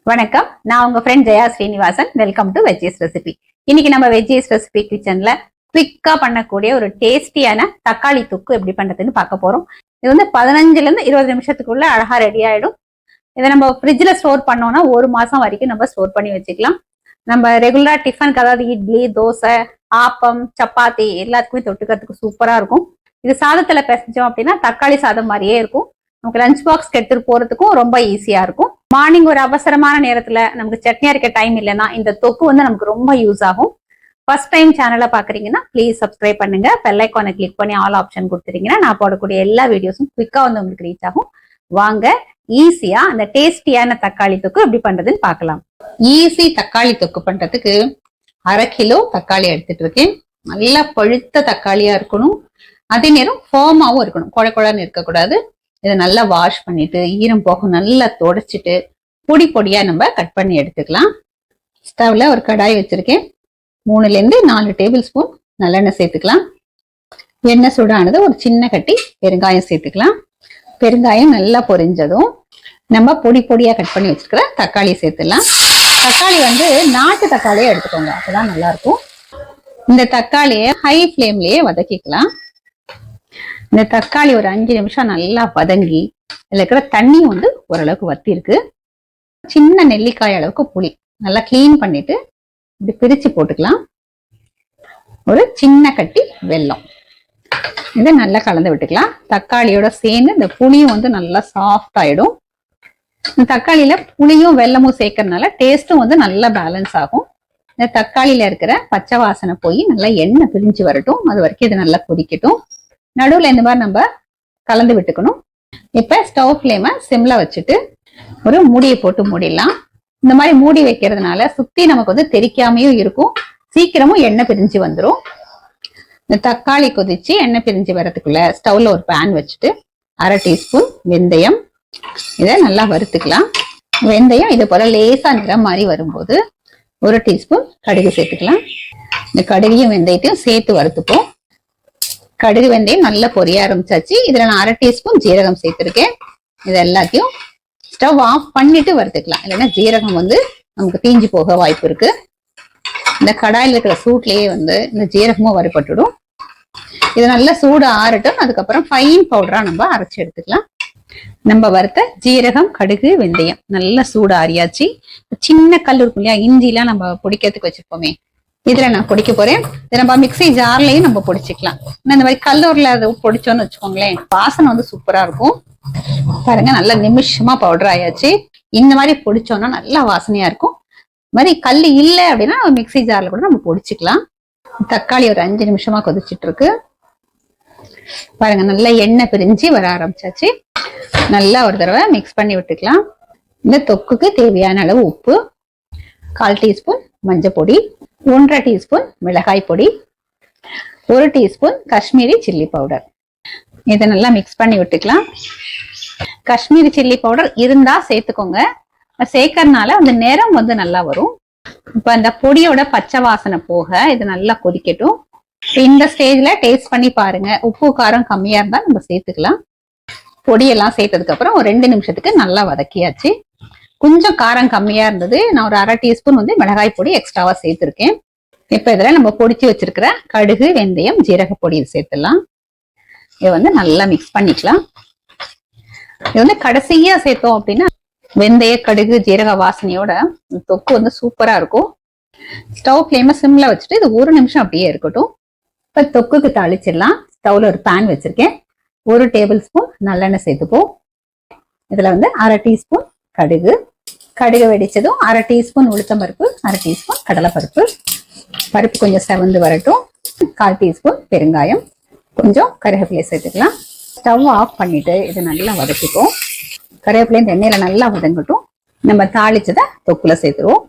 வணக்கம், நான் உங்க friend Jaya Srinivasan. Welcome to veggies recipe. இன்னைக்கு நம்ம வெஜ்ஜீஸ் ரெசிபி கிச்சன்ல குவிக்கா பண்ணக்கூடிய ஒரு டேஸ்டியான தக்காளி தொக்கு எப்படி பண்றதுன்னு பார்க்க போறோம். இது வந்து 15ல இருந்து 20 நிமிஷத்துக்குள்ள அழகா ரெடி ஆயிடும். இதை நம்ம ஃப்ரிட்ஜ்ல ஸ்டோர் பண்ணோம்னா 1 மாசம் வரைக்கும் நம்ம ஸ்டோர் பண்ணி வச்சுக்கலாம். நம்ம ரெகுலரா டிஃபனுக்கு, அதாவது இட்லி, தோசை, ஆப்பம், சப்பாத்தி எல்லாத்துக்குமே தொட்டுக்கிறதுக்கு சூப்பரா இருக்கும். இது சாதத்துல பிசைஞ்சோம் அப்படின்னா தக்காளி சாதம் மாதிரியே இருக்கும். நமக்கு லஞ்ச் பாக்ஸ்க்கு எடுத்துட்டு போறதுக்கும் ரொம்ப ஈஸியா இருக்கும். மார்னிங் ஒரு அவசரமான நேரத்துல நமக்கு சட்னி அரைக்க டைம் இல்லைன்னா இந்த தொக்கு வந்து நமக்கு ரொம்ப யூஸ் ஆகும். ஃபர்ஸ்ட் டைம் சேனலை பாக்குறீங்கன்னா ப்ளீஸ் சப்ஸ்கிரைப் பண்ணுங்க. பெல் ஐகானை கிளிக் பண்ணி ஆல் ஆப்ஷன் கொடுத்துட்டீங்கன்னா நான் போடக்கூடிய எல்லா வீடியோஸும் குவிக்கா வந்து உங்களுக்கு ரீச் ஆகும். வாங்க ஈஸியா அந்த டேஸ்டியான தக்காளி தொக்கு எப்படி பண்றதுன்னு பார்க்கலாம். ஈஸி தக்காளி தொக்கு பண்றதுக்கு 1/2 கிலோ தக்காளி எடுத்துட்டு இருக்கேன். நல்லா பழுத்த தக்காளியா இருக்கணும், அதே நேரம் ஃபோமாவும் இருக்கணும், குழ குழன்னு இருக்கக்கூடாது. இதை நல்லா வாஷ் பண்ணிட்டு ஈரம் போக நல்லா தொடச்சிட்டு பொடி பொடியா நம்ம கட் பண்ணி எடுத்துக்கலாம். ஸ்டவ்ல ஒரு கடாய் வச்சிருக்கேன். 3ல இருந்து 4 டேபிள் ஸ்பூன் நல்லெண்ணெய் சேர்த்துக்கலாம். எண்ணெய் சூடானது ஒரு சின்ன கட்டி பெருங்காயம் சேர்த்துக்கலாம். பெருங்காயம் நல்லா பொரிஞ்சதும் நம்ம பொடி பொடியா கட் பண்ணி வச்சிருக்கிற தக்காளி சேர்த்துலாம். தக்காளி வந்து நாட்டு தக்காளியே எடுத்துக்கோங்க, அப்பதான் நல்லா இருக்கும். இந்த தக்காளியை ஹை ஃப்ளேம்லயே வதக்கிக்கலாம். இந்த தக்காளி ஒரு 5 நிமிஷம் நல்லா வதங்கி இதுல இருக்கிற தண்ணி வந்து ஓரளவுக்கு வத்தி இருக்கு. சின்ன நெல்லிக்காய் அளவுக்கு புளி நல்லா கிளீன் பண்ணிட்டு இப்படி பிரிச்சு போட்டுக்கலாம். ஒரு சின்ன கட்டி வெல்லம் இதை நல்லா கலந்து விட்டுக்கலாம். தக்காளியோட சேர்ந்து இந்த புளியும் வந்து நல்லா சாஃப்ட் ஆயிடும். தக்காளியில புளியும் வெல்லமும் சேர்க்கறதுனால டேஸ்டும் வந்து நல்லா பேலன்ஸ் ஆகும். இந்த தக்காளியில இருக்கிற பச்சை வாசனை போய் நல்லா எண்ணெய் பிரிஞ்சு வரட்டும், அது வரைக்கும் இது நல்லா கொதிக்கட்டும். நடுவுல இந்த மாதிரி நம்ம கலந்து விட்டுக்கணும். இப்ப ஸ்டவ் ஃப்ளேமை சிம்ல வச்சுட்டு ஒரு மூடியை போட்டு மூடிடலாம். இந்த மாதிரி மூடி வைக்கிறதுனால சுத்தி நமக்கு வந்து தெறிக்காமையும் இருக்கும், சீக்கிரமும் எண்ணெய் பிரிஞ்சு வந்துடும். இந்த தக்காளி கொதிச்சு எண்ணெய் பிரிஞ்சு வரதுக்குள்ள ஸ்டவ்ல ஒரு பேன் வச்சுட்டு 1/2 டீஸ்பூன் வெந்தயம் இதை நல்லா வறுத்துக்கலாம். வெந்தயம் இது போல லேசா நிறம் மாதிரி வரும்போது 1 டீஸ்பூன் கடுகு சேர்த்துக்கலாம். இந்த கடுகையும் வெந்தயத்தையும் சேர்த்து வறுத்துப்போம். கடுகு வெந்தயம் நல்லா பொரிய ஆரம்பிச்சாச்சு. இதுல நான் 1/2 டீஸ்பூன் ஜீரகம் சேர்த்திருக்கேன். இது எல்லாத்தையும் ஸ்டவ் ஆஃப் பண்ணிட்டு வறுத்துக்கலாம், இல்லைன்னா ஜீரகம் வந்து நமக்கு தீஞ்சு போக வாய்ப்பு இருக்கு. இந்த கடாயில் இருக்கிற சூட்லயே வந்து இந்த ஜீரகமும் வறுபட்டுடும். இது நல்லா சூடு ஆறட்டும். அதுக்கப்புறம் ஃபைன் பவுடரா நம்ம அரைச்சு எடுத்துக்கலாம். நம்ம வறுத்த ஜீரகம், கடுகு, வெந்தயம் நல்லா சூடு ஆறியாச்சு. சின்ன கல் இருக்கும் இல்லையா, இஞ்சிலாம் நம்ம பொடிக்கிறதுக்கு வச்சிருப்போமே, இதுல நான் பொடிக்க போறேன். இதை நம்ம மிக்ஸி ஜார்லயும் நம்ம பொடிச்சுக்கலாம். இந்த மாதிரி கல்லூர்ல அதை பொடிச்சோன்னு வச்சுக்கோங்களேன், வாசனை வந்து சூப்பரா இருக்கும். பாருங்க நல்லா நிமிஷமா பவுடர் ஆயாச்சு. இந்த மாதிரி பொடிச்சோம்னா நல்லா வாசனையா இருக்கும். இந்த மாதிரி கல் இல்லை அப்படின்னா மிக்ஸி ஜார்ல கூட நம்ம பொடிச்சுக்கலாம். தக்காளி ஒரு 5 நிமிஷமா கொதிச்சுட்டு இருக்கு. பாருங்க நல்லா எண்ணெய் பிரிஞ்சு வர ஆரம்பிச்சாச்சு. நல்லா ஒரு தடவை மிக்ஸ் பண்ணி விட்டுக்கலாம். இந்த தொக்குக்கு தேவையான அளவு உப்பு, 1/4 டீஸ்பூன் மஞ்சள் பொடி, 1/2 டீஸ்பூன் மிளகாய் பொடி, 1 டீஸ்பூன் காஷ்மீரி சில்லி பவுடர். இதை நல்லா மிக்ஸ் பண்ணி விட்டுக்கலாம். காஷ்மீரி சில்லி பவுடர் இருந்தா சேர்த்துக்கோங்க. சேர்க்கறதுனால அந்த நிறம் வந்து நல்லா வரும். இப்ப அந்த பொடியோட பச்சை வாசனை போக இது நல்லா கொதிக்கட்டும். இந்த ஸ்டேஜ்ல டேஸ்ட் பண்ணி பாருங்க. உப்பு காரம் கம்மியா இருந்தா நம்ம சேர்த்துக்கலாம். பொடியெல்லாம் சேர்த்ததுக்கு அப்புறம் ஒரு 2 நிமிஷத்துக்கு நல்லா வதக்கியாச்சு. கொஞ்சம் காரம் கம்மியா இருந்தது, நான் ஒரு 1/2 டீஸ்பூன் வந்து மிளகாய் பொடி எக்ஸ்ட்ராவா சேர்த்திருக்கேன். இப்ப இதுல நம்ம பொடிச்சு வச்சிருக்கிற கடுகு, வெந்தயம், ஜீரக பொடி சேர்த்துலாம். இதை வந்து நல்லா மிக்ஸ் பண்ணிக்கலாம். இது வந்து கடைசியா சேர்த்தோம் அப்படின்னா வெந்தய, கடுகு, ஜீரக வாசனையோட தொக்கு வந்து சூப்பரா இருக்கும். ஸ்டவ் ஃப்ளேமை சிம்ல வச்சுட்டு இது 1 நிமிஷம் அப்படியே இருக்கட்டும். இப்ப தொக்குக்கு தாளிச்சிடலாம். ஸ்டவ்ல ஒரு பேன் வச்சிருக்கேன். 1 டேபிள் ஸ்பூன் நல்லெண்ணெய் சேர்த்துப்போம். இதுல வந்து 1/2 டீஸ்பூன் கடுகு வெடிச்சதும் 1/2 டீஸ்பூன் உளுத்தம்பருப்பு, 1/2 டீஸ்பூன் கடலைப்பருப்பு. பருப்பு கொஞ்சம் செவந்து வரட்டும். 1/4 டீஸ்பூன் பெருங்காயம், கொஞ்சம் கருவேப்பிலை சேர்த்துக்கலாம். ஸ்டவ் ஆஃப் பண்ணிட்டு இது நல்லா வதக்கிப்போம். கருவேப்பிலை இந்த எண்ணெயில நல்லா வதங்கட்டும். நம்ம தாளிச்சதை தொக்குல சேர்த்துருவோம்.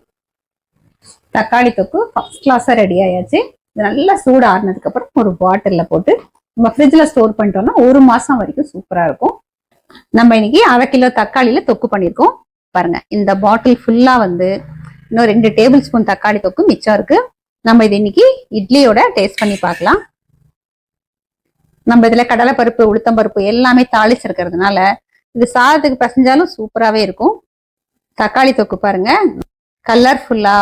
தக்காளி தொக்கு ஃபர்ஸ்ட் கிளாஸா ரெடி ஆயாச்சு. இது நல்லா சூடு ஆறுனதுக்கு அப்புறம் ஒரு பாட்டில்ல போட்டு நம்ம ஃப்ரிட்ஜ்ல ஸ்டோர் பண்ணிட்டோம்னா 1 மாசம் வரைக்கும் சூப்பரா இருக்கும். நம்ம இன்னைக்கு 1/2 கிலோ தக்காளியில தொக்கு பண்ணிருக்கோம். பாருங்க இந்த பாட்டில் ஃபுல்லா வந்து இன்னும் 2 டேபிள் ஸ்பூன் தக்காளி தொக்கு மிச்சம் இருக்கு. நம்ம இது இன்னைக்கு இட்லியோட டேஸ்ட் பண்ணி பார்க்கலாம். நம்ம இதுல கடலைப்பருப்பு, உளுத்தம்பருப்பு எல்லாமே தாளிச்சிருக்கிறதுனால இது சாதத்துக்கு பசஞ்சாலும் சூப்பராகவே இருக்கும். தக்காளி தொக்கு பாருங்க, கலர்ஃபுல்லா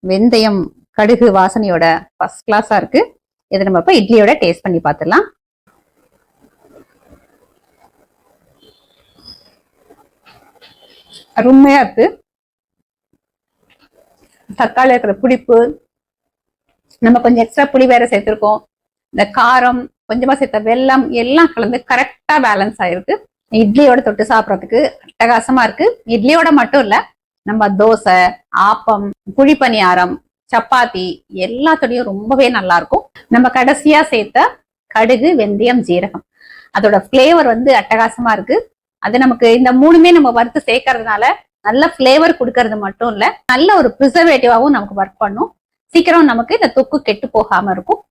வெந்தயம் கடுகு வாசனையோட ஃபர்ஸ்ட் கிளாஸா இருக்கு. இதை நம்ம இப்ப இட்லியோட டேஸ்ட் பண்ணி பார்த்துடலாம். அருமையா இருக்கு. தக்காளி இருக்கிற புளிப்பு, நம்ம கொஞ்சம் எக்ஸ்ட்ரா புளி வேற சேர்த்திருக்கோம், இந்த காரம் கொஞ்சமா சேர்த்த வெல்லம் எல்லாம் கலந்து கரெக்டா பேலன்ஸ் ஆயிருக்கு. இட்லியோட தொட்டு சாப்பிட்றதுக்கு அட்டகாசமா இருக்கு. இட்லியோட மட்டும் இல்ல, நம்ம தோசை, ஆப்பம், குழிப்பணியாரம், சப்பாத்தி எல்லாத்தோடையும் ரொம்பவே நல்லா இருக்கும். நம்ம கடைசியா சேர்த்த கடுகு வெந்தயம் ஜீரகம் அதோட பிளேவர் வந்து அட்டகாசமா இருக்கு. அது நமக்கு இந்த மூணுமே நம்ம வறுத்து சேர்க்கறதுனால நல்ல பிளேவர் கொடுக்கறது மட்டும் இல்ல, நல்ல ஒரு ப்ரிசர்வேட்டிவாவும் நமக்கு ஒர்க் பண்ணும். சீக்கிரம் நமக்கு இந்த தொக்கு கெட்டு போகாம இருக்கும்.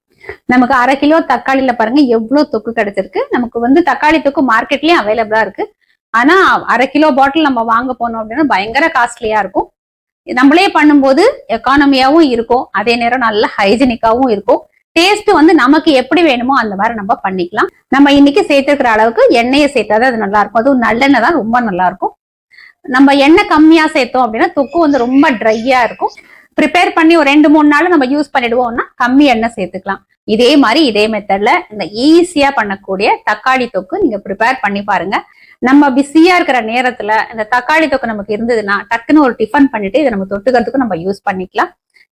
நமக்கு 1/2 கிலோ தக்காளியில பாருங்க எவ்வளவு தொக்கு கிடைச்சிருக்கு. நமக்கு வந்து தக்காளி தொக்கு மார்க்கெட்லயும் அவைலபிளா இருக்கு. ஆனா 1/2 கிலோ பாட்டில் நம்ம வாங்க போனோம் அப்படின்னா பயங்கர காஸ்ட்லியா இருக்கும். நம்மளே பண்ணும்போது எக்கானமியாவும் இருக்கும், அதே நேரம் நல்ல ஹைஜீனிக்காவும் இருக்கும். டேஸ்ட் வந்து நமக்கு எப்படி வேணுமோ அந்த மாதிரி நம்ம பண்ணிக்கலாம். நம்ம இன்னைக்கு சேர்த்துக்கிற அளவுக்கு எண்ணெயை சேர்த்தாதான் அது நல்லா இருக்கும். அதுவும் நல்லெண்ணெய் தான் ரொம்ப நல்லா இருக்கும். நம்ம எண்ணெய் கம்மியா சேர்த்தோம் அப்படின்னா தொக்கு வந்து ரொம்ப ட்ரையா இருக்கும். ப்ரிப்பேர் பண்ணி ஒரு 2-3 நாள் நம்ம யூஸ் பண்ணிடுவோம்னா கம்மி எண்ணெய் சேர்த்துக்கலாம். இதே மாதிரி இதே மெத்தட்ல இந்த ஈஸியா பண்ணக்கூடிய தக்காளி தொக்கு நீங்க ப்ரிப்பேர் பண்ணி பாருங்க. நம்ம பிஸியா இருக்கிற நேரத்துல இந்த தக்காளி தொக்கு நமக்கு இருந்ததுன்னா டக்குன்னு ஒரு டிஃபன் பண்ணிட்டு இதை நம்ம தொட்டுக்கிறதுக்கு நம்ம யூஸ் பண்ணிக்கலாம்.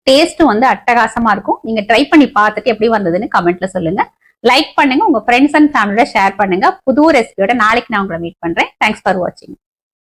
டேஸ்ட்டும் வந்து அட்டகாசமா இருக்கும். நீங்க ட்ரை பண்ணி பார்த்துட்டு எப்படி வந்ததுன்னு கமெண்ட்ல சொல்லுங்க. லைக் பண்ணுங்க, உங்க ஃப்ரெண்ட்ஸ் அண்ட் ஃபேமிலியோட ஷேர் பண்ணுங்க. புது ரெசிபியோட நாளைக்கு நான் உங்களை மீட் பண்றேன். தேங்க்ஸ் ஃபார் வாட்சிங்.